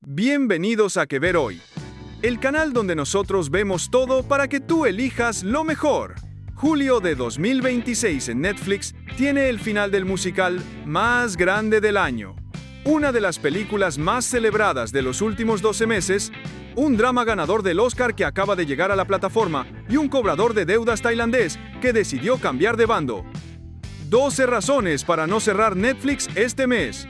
Bienvenidos a Que Ver Hoy, el canal donde nosotros vemos todo para que tú elijas lo mejor. Julio de 2026 en Netflix tiene el final del musical más grande del año. Una de las películas más celebradas de los últimos 12 meses, un drama ganador del Oscar que acaba de llegar a la plataforma y un cobrador de deudas tailandés que decidió cambiar de bando. 12 razones para no cerrar Netflix este mes.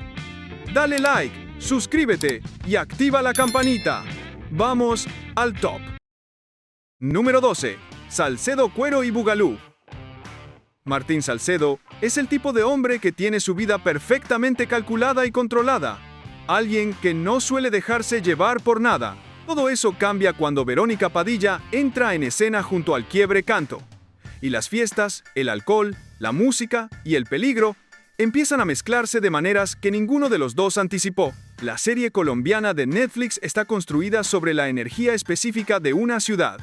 Dale like, suscríbete y activa la campanita. Vamos al top. Número 12. Salcedo Cuero y Bugalú. Martín Salcedo es el tipo de hombre que tiene su vida perfectamente calculada y controlada. Alguien que no suele dejarse llevar por nada. Todo eso cambia cuando Verónica Padilla entra en escena junto al Quiebre Canto. Y las fiestas, el alcohol, la música y el peligro empiezan a mezclarse de maneras que ninguno de los dos anticipó. La serie colombiana de Netflix está construida sobre la energía específica de una ciudad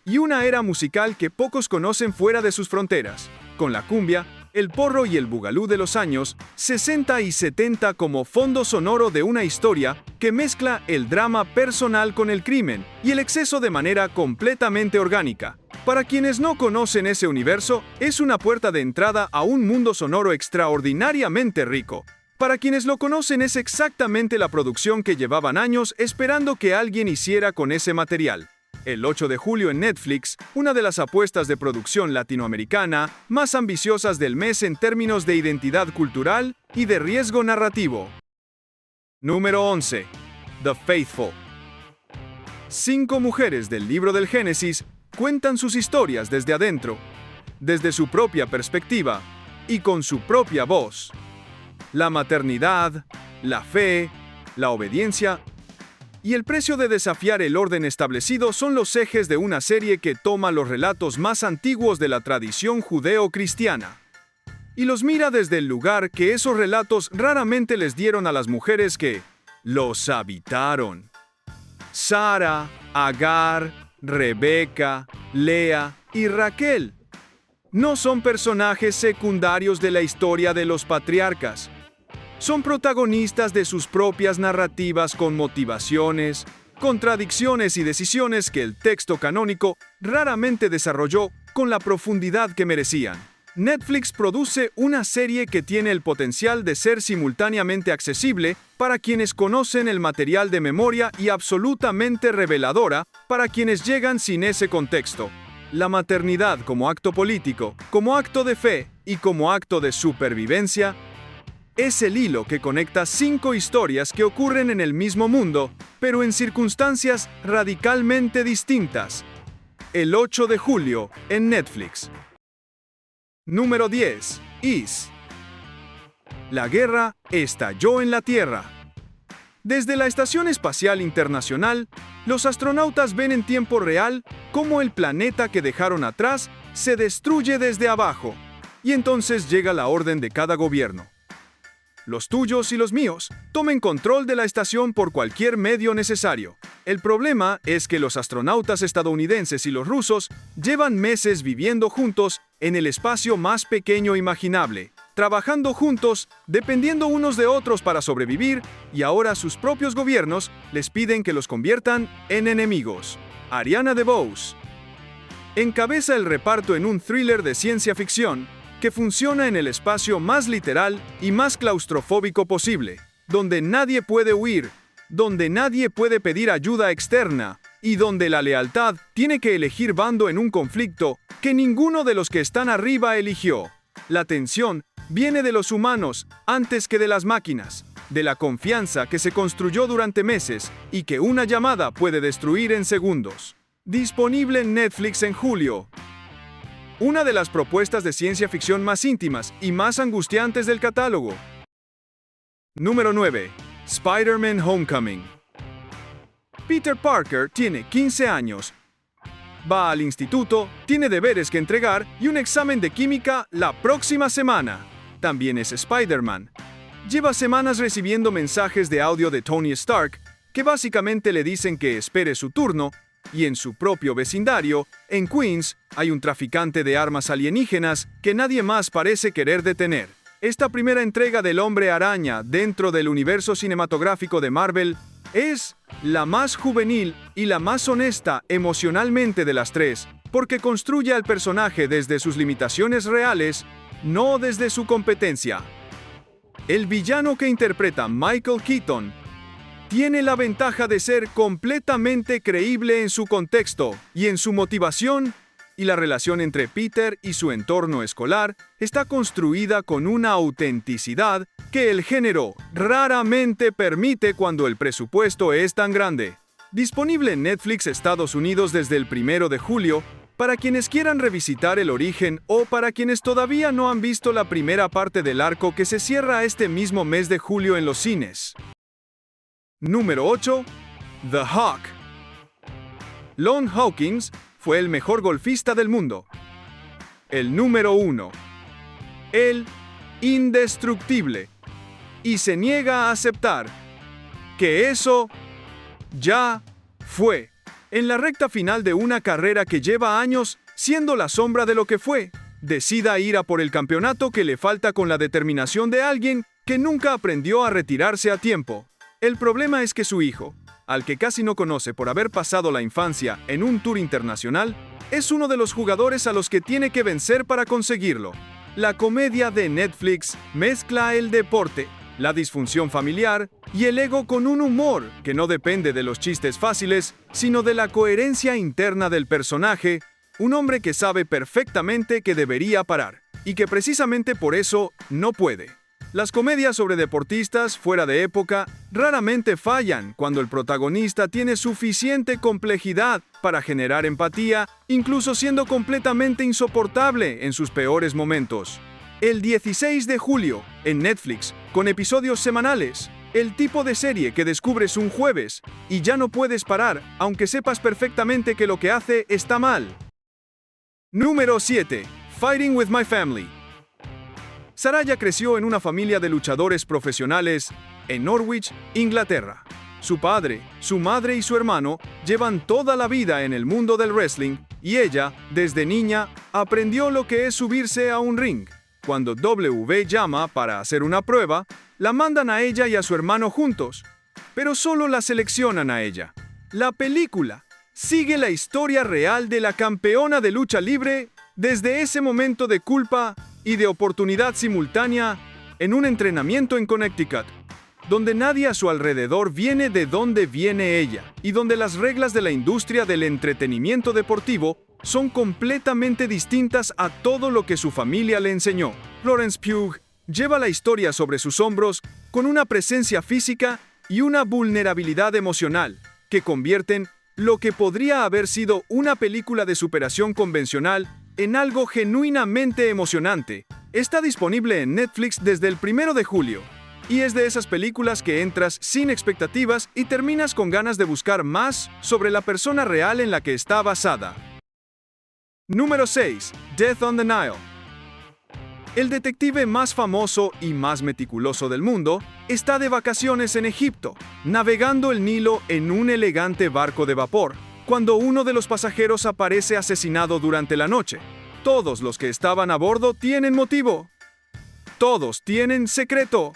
y una era musical que pocos conocen fuera de sus fronteras, con la cumbia, el porro y el bugalú de los años 60 y 70 como fondo sonoro de una historia que mezcla el drama personal con el crimen y el exceso de manera completamente orgánica. Para quienes no conocen ese universo, es una puerta de entrada a un mundo sonoro extraordinariamente rico. Para quienes lo conocen, es exactamente la producción que llevaban años esperando que alguien hiciera con ese material. El 8 de julio en Netflix, una de las apuestas de producción latinoamericana más ambiciosas del mes en términos de identidad cultural y de riesgo narrativo. Número 11. The Faithful. 5 mujeres del libro del Génesis cuentan sus historias desde adentro, desde su propia perspectiva y con su propia voz. La maternidad, la fe, la obediencia y el precio de desafiar el orden establecido son los ejes de una serie que toma los relatos más antiguos de la tradición judeo-cristiana y los mira desde el lugar que esos relatos raramente les dieron a las mujeres que los habitaron. Sara, Agar, Rebeca, Lea y Raquel no son personajes secundarios de la historia de los patriarcas. Son protagonistas de sus propias narrativas con motivaciones, contradicciones y decisiones que el texto canónico raramente desarrolló con la profundidad que merecían. Netflix produce una serie que tiene el potencial de ser simultáneamente accesible para quienes conocen el material de memoria y absolutamente reveladora para quienes llegan sin ese contexto. La maternidad como acto político, como acto de fe y como acto de supervivencia es el hilo que conecta 5 historias que ocurren en el mismo mundo, pero en circunstancias radicalmente distintas. El 8 de julio en Netflix. Número 10. Is. La guerra estalló en la Tierra. Desde la Estación Espacial Internacional, los astronautas ven en tiempo real cómo el planeta que dejaron atrás se destruye desde abajo, y entonces llega la orden de cada gobierno. Los tuyos y los míos, tomen control de la estación por cualquier medio necesario. El problema es que los astronautas estadounidenses y los rusos llevan meses viviendo juntos en el espacio más pequeño imaginable, trabajando juntos, dependiendo unos de otros para sobrevivir, y ahora sus propios gobiernos les piden que los conviertan en enemigos. Ariana DeBose encabeza el reparto en un thriller de ciencia ficción que funciona en el espacio más literal y más claustrofóbico posible, donde nadie puede huir, donde nadie puede pedir ayuda externa, y donde la lealtad tiene que elegir bando en un conflicto que ninguno de los que están arriba eligió. La tensión viene de los humanos antes que de las máquinas, de la confianza que se construyó durante meses y que una llamada puede destruir en segundos. Disponible en Netflix en julio. Una de las propuestas de ciencia ficción más íntimas y más angustiantes del catálogo. Número 9. Spider-Man Homecoming. Peter Parker tiene 15 años. Va al instituto, tiene deberes que entregar y un examen de química la próxima semana. También es Spider-Man. Lleva semanas recibiendo mensajes de audio de Tony Stark que básicamente le dicen que espere su turno, y en su propio vecindario, en Queens, hay un traficante de armas alienígenas que nadie más parece querer detener. Esta primera entrega del Hombre Araña dentro del universo cinematográfico de Marvel Es la más juvenil y la más honesta emocionalmente de las tres, porque construye al personaje desde sus limitaciones reales, no desde su competencia. El villano que interpreta Michael Keaton tiene la ventaja de ser completamente creíble en su contexto y en su motivación, y la relación entre Peter y su entorno escolar está construida con una autenticidad que el género raramente permite cuando el presupuesto es tan grande. Disponible en Netflix Estados Unidos desde el 1 de julio, para quienes quieran revisitar el origen o para quienes todavía no han visto la primera parte del arco que se cierra este mismo mes de julio en los cines. Número 8. The Hawk. Lon Hawkins fue el mejor golfista del mundo. El número 1. El indestructible. Y se niega a aceptar que eso ya fue. En la recta final de una carrera que lleva años siendo la sombra de lo que fue, decida ir a por el campeonato que le falta con la determinación de alguien que nunca aprendió a retirarse a tiempo. El problema es que su hijo, al que casi no conoce por haber pasado la infancia en un tour internacional, es uno de los jugadores a los que tiene que vencer para conseguirlo. La comedia de Netflix mezcla el deporte, la disfunción familiar y el ego con un humor que no depende de los chistes fáciles, sino de la coherencia interna del personaje, un hombre que sabe perfectamente que debería parar, y que precisamente por eso no puede. Las comedias sobre deportistas fuera de época raramente fallan cuando el protagonista tiene suficiente complejidad para generar empatía, incluso siendo completamente insoportable en sus peores momentos. El 16 de julio, en Netflix, con episodios semanales, el tipo de serie que descubres un jueves y ya no puedes parar, aunque sepas perfectamente que lo que hace está mal. Número 7. Fighting with My Family. Saraya creció en una familia de luchadores profesionales en Norwich, Inglaterra. Su padre, su madre y su hermano llevan toda la vida en el mundo del wrestling y ella, desde niña, aprendió lo que es subirse a un ring. Cuando W llama para hacer una prueba, la mandan a ella y a su hermano juntos, pero solo la seleccionan a ella. La película sigue la historia real de la campeona de lucha libre desde ese momento de culpa y de oportunidad simultánea en un entrenamiento en Connecticut, donde nadie a su alrededor viene de donde viene ella, y donde las reglas de la industria del entretenimiento deportivo son completamente distintas a todo lo que su familia le enseñó. Florence Pugh lleva la historia sobre sus hombros con una presencia física y una vulnerabilidad emocional que convierten lo que podría haber sido una película de superación convencional en algo genuinamente emocionante. Está disponible en Netflix desde el 1 de julio. Y es de esas películas que entras sin expectativas y terminas con ganas de buscar más sobre la persona real en la que está basada. Número 6. Death on the Nile. El detective más famoso y más meticuloso del mundo está de vacaciones en Egipto, navegando el Nilo en un elegante barco de vapor, cuando uno de los pasajeros aparece asesinado durante la noche. Todos los que estaban a bordo tienen motivo. Todos tienen secreto.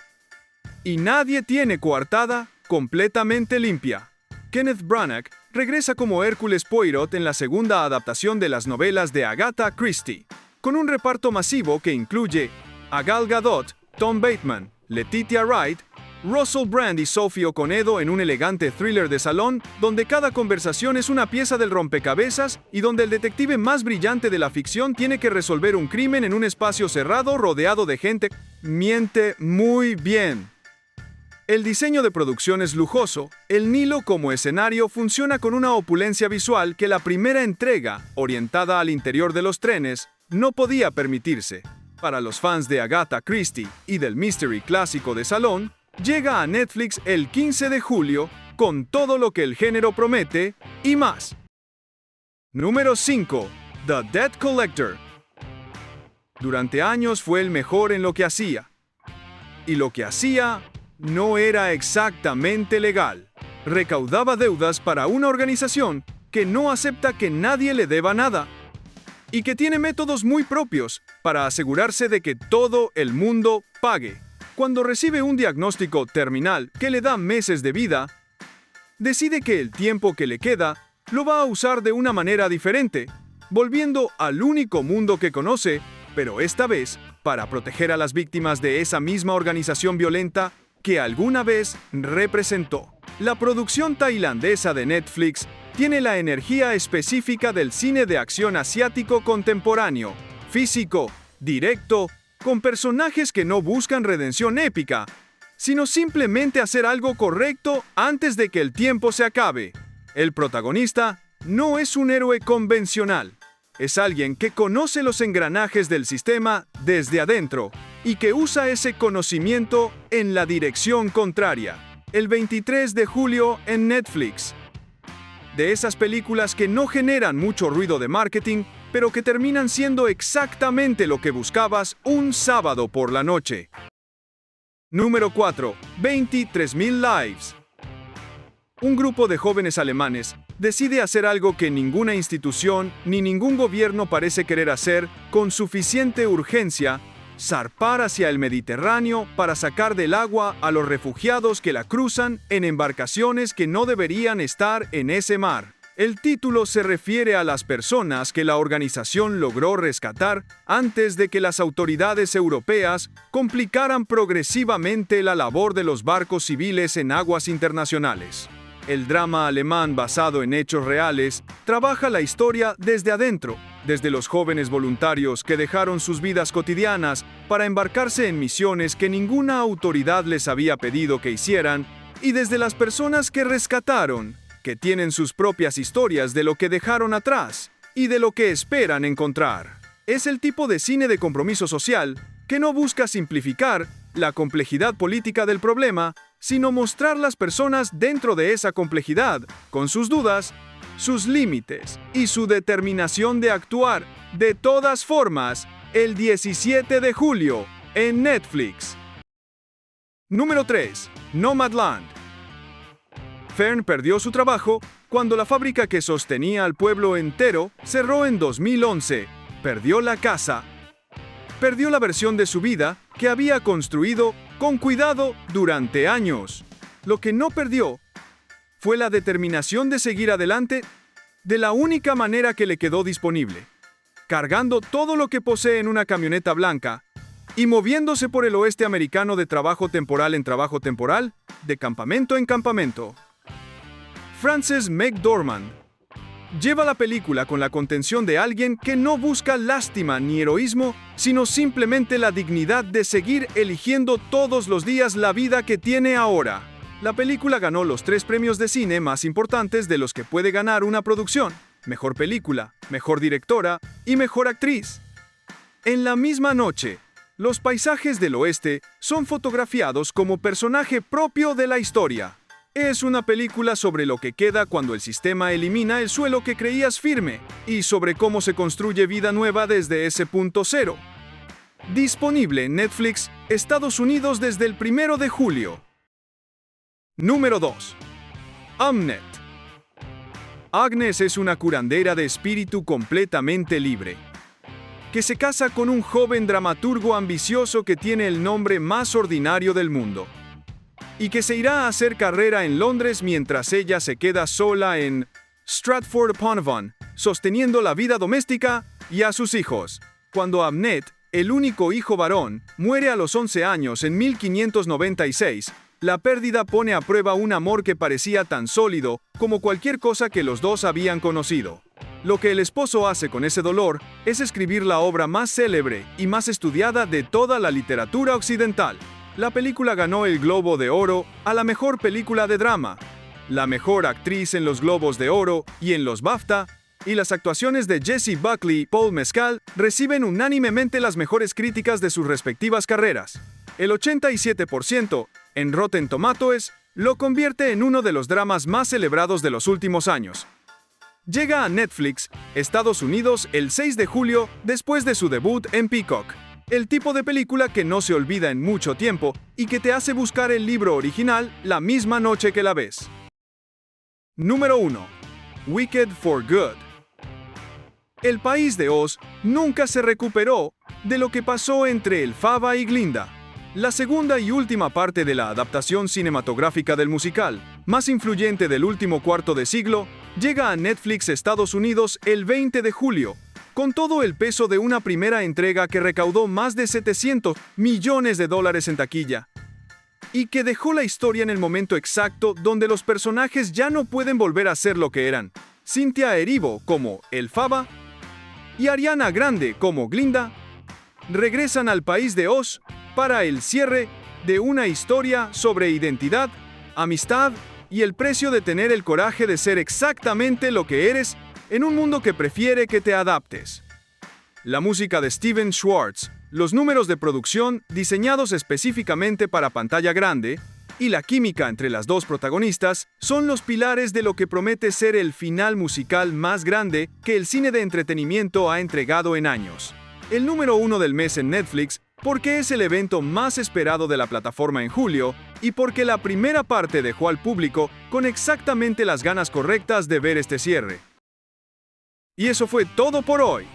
Y nadie tiene coartada completamente limpia. Kenneth Branagh regresa como Hércules Poirot en la segunda adaptación de las novelas de Agatha Christie, con un reparto masivo que incluye a Gal Gadot, Tom Bateman, Letitia Wright, Russell Brand y Sophie Okonedo en un elegante thriller de salón donde cada conversación es una pieza del rompecabezas y donde el detective más brillante de la ficción tiene que resolver un crimen en un espacio cerrado rodeado de gente. Miente muy bien. El diseño de producción es lujoso, el Nilo como escenario funciona con una opulencia visual que la primera entrega, orientada al interior de los trenes, no podía permitirse. Para los fans de Agatha Christie y del mystery clásico de salón, llega a Netflix el 15 de julio con todo lo que el género promete y más. Número 5. The Debt Collector. Durante años fue el mejor en lo que hacía. Y lo que hacía no era exactamente legal. Recaudaba deudas para una organización que no acepta que nadie le deba nada y que tiene métodos muy propios para asegurarse de que todo el mundo pague. Cuando recibe un diagnóstico terminal que le da meses de vida, decide que el tiempo que le queda lo va a usar de una manera diferente, volviendo al único mundo que conoce, pero esta vez para proteger a las víctimas de esa misma organización violenta que alguna vez representó. La producción tailandesa de Netflix tiene la energía específica del cine de acción asiático contemporáneo, físico, directo, con personajes que no buscan redención épica, sino simplemente hacer algo correcto antes de que el tiempo se acabe. El protagonista no es un héroe convencional, es alguien que conoce los engranajes del sistema desde adentro y que usa ese conocimiento en la dirección contraria. El 23 de julio en Netflix. De esas películas que no generan mucho ruido de marketing, pero que terminan siendo exactamente lo que buscabas un sábado por la noche. Número 4. 23.000 Lives. Un grupo de jóvenes alemanes decide hacer algo que ninguna institución ni ningún gobierno parece querer hacer con suficiente urgencia: zarpar hacia el Mediterráneo para sacar del agua a los refugiados que la cruzan en embarcaciones que no deberían estar en ese mar. El título se refiere a las personas que la organización logró rescatar antes de que las autoridades europeas complicaran progresivamente la labor de los barcos civiles en aguas internacionales. El drama alemán basado en hechos reales trabaja la historia desde adentro, desde los jóvenes voluntarios que dejaron sus vidas cotidianas para embarcarse en misiones que ninguna autoridad les había pedido que hicieran, y desde las personas que rescataron, que tienen sus propias historias de lo que dejaron atrás y de lo que esperan encontrar. Es el tipo de cine de compromiso social que no busca simplificar la complejidad política del problema, sino mostrar las personas dentro de esa complejidad, con sus dudas, sus límites y su determinación de actuar de todas formas. El 17 de julio en Netflix. Número 3. Nomadland. Fern perdió su trabajo cuando la fábrica que sostenía al pueblo entero cerró en 2011. Perdió la casa. Perdió la versión de su vida que había construido con cuidado durante años. Lo que no perdió fue la determinación de seguir adelante de la única manera que le quedó disponible, cargando todo lo que posee en una camioneta blanca y moviéndose por el oeste americano de trabajo temporal en trabajo temporal, de campamento en campamento. Frances McDormand lleva la película con la contención de alguien que no busca lástima ni heroísmo, sino simplemente la dignidad de seguir eligiendo todos los días la vida que tiene ahora. La película ganó los 3 premios de cine más importantes de los que puede ganar una producción: mejor película, mejor directora y mejor actriz. En la misma noche, los paisajes del oeste son fotografiados como personaje propio de la historia. Es una película sobre lo que queda cuando el sistema elimina el suelo que creías firme y sobre cómo se construye vida nueva desde ese punto cero. Disponible en Netflix, Estados Unidos desde el 1 de julio. Número 2. Amnet. Agnes es una curandera de espíritu completamente libre, que se casa con un joven dramaturgo ambicioso que tiene el nombre más ordinario del mundo, y que se irá a hacer carrera en Londres mientras ella se queda sola en Stratford-upon-Avon, sosteniendo la vida doméstica y a sus hijos. Cuando Amnet, el único hijo varón, muere a los 11 años en 1596, la pérdida pone a prueba un amor que parecía tan sólido como cualquier cosa que los dos habían conocido. Lo que el esposo hace con ese dolor es escribir la obra más célebre y más estudiada de toda la literatura occidental. La película ganó el Globo de Oro a la mejor película de drama, la mejor actriz en los Globos de Oro y en los BAFTA, y las actuaciones de Jessie Buckley y Paul Mescal reciben unánimemente las mejores críticas de sus respectivas carreras. El 87% en Rotten Tomatoes lo convierte en uno de los dramas más celebrados de los últimos años. Llega a Netflix, Estados Unidos, el 6 de julio después de su debut en Peacock. El tipo de película que no se olvida en mucho tiempo y que te hace buscar el libro original la misma noche que la ves. Número 1. Wicked for Good. El país de Oz nunca se recuperó de lo que pasó entre Elphaba y Glinda. La segunda y última parte de la adaptación cinematográfica del musical, más influyente del último cuarto de siglo, llega a Netflix Estados Unidos el 20 de julio, con todo el peso de una primera entrega que recaudó más de 700 millones de dólares en taquilla, y que dejó la historia en el momento exacto donde los personajes ya no pueden volver a ser lo que eran. Cynthia Erivo como Elphaba y Ariana Grande como Glinda regresan al país de Oz para el cierre de una historia sobre identidad, amistad y el precio de tener el coraje de ser exactamente lo que eres en un mundo que prefiere que te adaptes. La música de Steven Schwartz, los números de producción diseñados específicamente para pantalla grande y la química entre las dos protagonistas son los pilares de lo que promete ser el final musical más grande que el cine de entretenimiento ha entregado en años. El número 1 del mes en Netflix porque es el evento más esperado de la plataforma en julio y porque la primera parte dejó al público con exactamente las ganas correctas de ver este cierre. Y eso fue todo por hoy.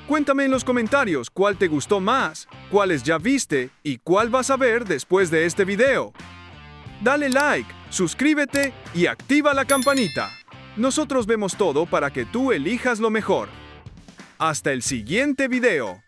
Cuéntame en los comentarios cuál te gustó más, cuáles ya viste y cuál vas a ver después de este video. Dale like, suscríbete y activa la campanita. Nosotros vemos todo para que tú elijas lo mejor. Hasta el siguiente video.